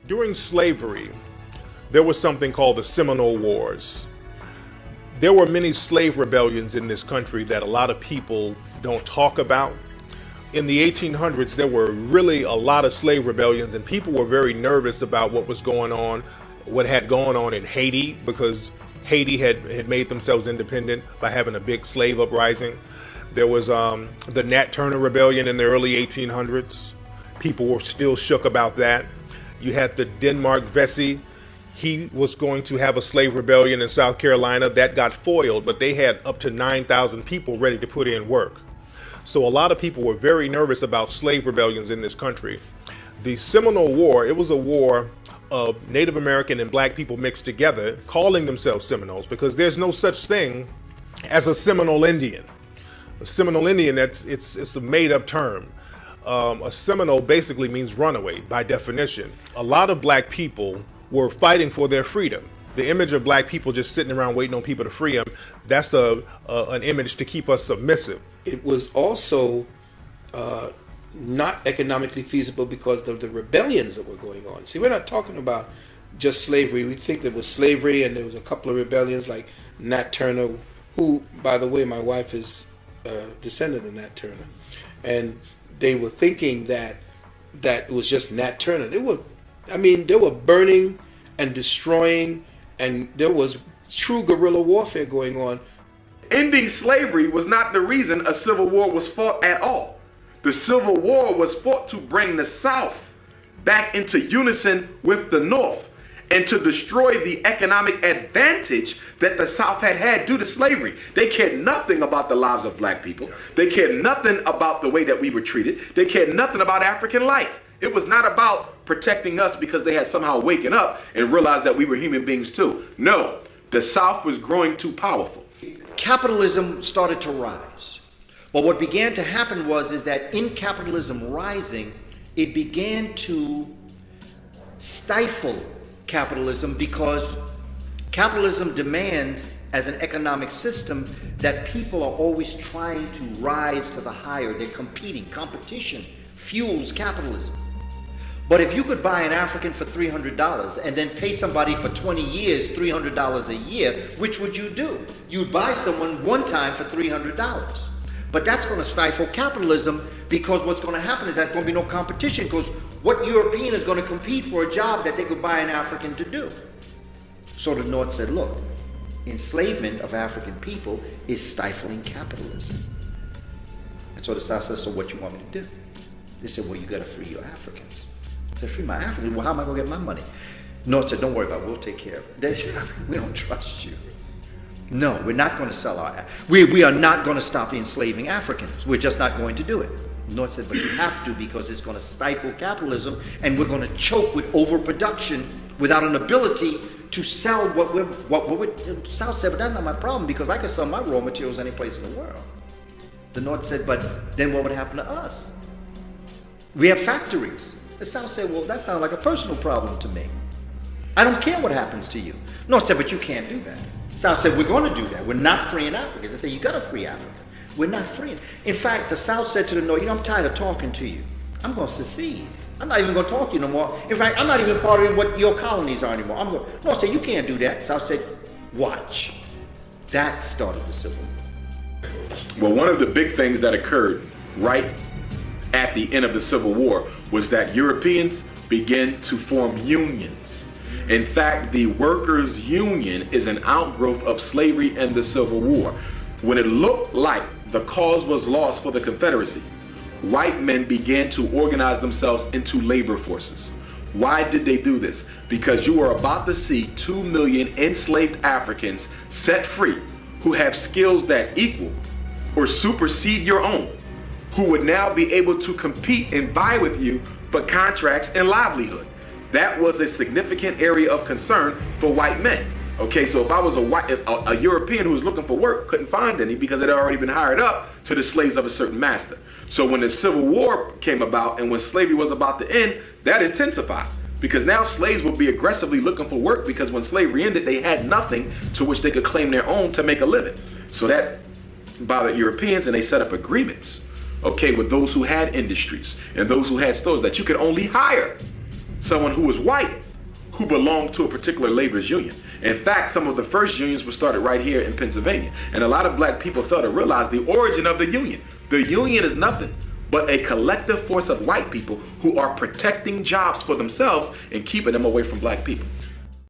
During slavery, there was something called the Seminole Wars. There were many slave rebellions in this country that a lot of people don't talk about. In the 1800s, there were really a lot of slave rebellions, and people were very nervous about what was going on, what had gone on in Haiti, because Haiti had made themselves independent by having a big slave uprising. There was the Nat Turner Rebellion in the early 1800s. People were still shook about that. You had the Denmark Vesey. He was going to have a slave rebellion in South Carolina. That got foiled, but they had up to 9,000 people ready to put in work. So a lot of people were very nervous about slave rebellions in this country. The Seminole War, it was a war of Native American and black people mixed together, calling themselves Seminoles, because there's no such thing as a Seminole Indian. A Seminole Indian, it's a made-up term. A Seminole basically means runaway by definition. A lot of black people were fighting for their freedom. The image of black people just sitting around waiting on people to free them, that's an image to keep us submissive. It was also not economically feasible because of the rebellions that were going on. See, we're not talking about just slavery. We think there was slavery and there was a couple of rebellions like Nat Turner, who, by the way, my wife is a descendant of Nat Turner. And they were thinking that it was just Nat Turner. They were burning and destroying, and there was true guerrilla warfare going on. Ending slavery was not the reason a civil war was fought at all. The Civil War was fought to bring the South back into unison with the North and to destroy the economic advantage that the South had had due to slavery. They cared nothing about the lives of black people. They cared nothing about the way that we were treated. They cared nothing about African life. It was not about protecting us because they had somehow waken up and realized that we were human beings too. No, the South was growing too powerful. Capitalism started to rise. But what began to happen is that in capitalism rising, it began to stifle capitalism, because capitalism demands as an economic system that people are always trying to rise to the higher. They're competing. Competition fuels capitalism. But if you could buy an African for $300 and then pay somebody for 20 years $300 a year, which would you do? You'd buy someone one time for $300. But that's going to stifle capitalism, because what's going to happen is there's going to be no competition, because what European is going to compete for a job that they could buy an African to do? So the North said, look, enslavement of African people is stifling capitalism. And so the South said, so what you want me to do? They said, well, you got to free your Africans. I said, free my Africans? Well, how am I going to get my money? North said, don't worry about it, we'll take care of it. They said, we don't trust you. No, we're not going to sell we are not going to stop enslaving Africans. We're just not going to do it. North said, but you have to, because it's going to stifle capitalism, and we're going to choke with overproduction without an ability to sell what we're South said, but that's not my problem, because I can sell my raw materials any place in the world. The North said, but then what would happen to us? We have factories. The South said, well, that sounds like a personal problem to me. I don't care what happens to you. North said, but you can't do that. South said, we're going to do that. We're not freeing Africans. They said, you got to free Africa. We're not freeing. In fact, the South said to the North, I'm tired of talking to you. I'm going to secede. I'm not even going to talk to you no more. In fact, I'm not even part of what your colonies are anymore. North said, you can't do that. South said, watch. That started the Civil War. Well, one of the big things that occurred right at the end of the Civil War was that Europeans began to form unions. In fact, the workers' union is an outgrowth of slavery and the Civil War. When it looked like the cause was lost for the Confederacy, white men began to organize themselves into labor forces. Why did they do this? Because you are about to see 2 million enslaved Africans set free who have skills that equal or supersede your own, who would now be able to compete and vie with you for contracts and livelihood. That was a significant area of concern for white men. Okay, so if I was a European who was looking for work, couldn't find any because it had already been hired up to the slaves of a certain master. So when the Civil War came about and when slavery was about to end, that intensified. Because now slaves would be aggressively looking for work, because when slavery ended, they had nothing to which they could claim their own to make a living. So that bothered Europeans, and they set up agreements, okay, with those who had industries and those who had stores, that you could only hire someone who was white who belonged to a particular labor's union. In fact, some of the first unions were started right here in Pennsylvania. And a lot of black people fail to realize the origin of the union. The union is nothing but a collective force of white people who are protecting jobs for themselves and keeping them away from black people.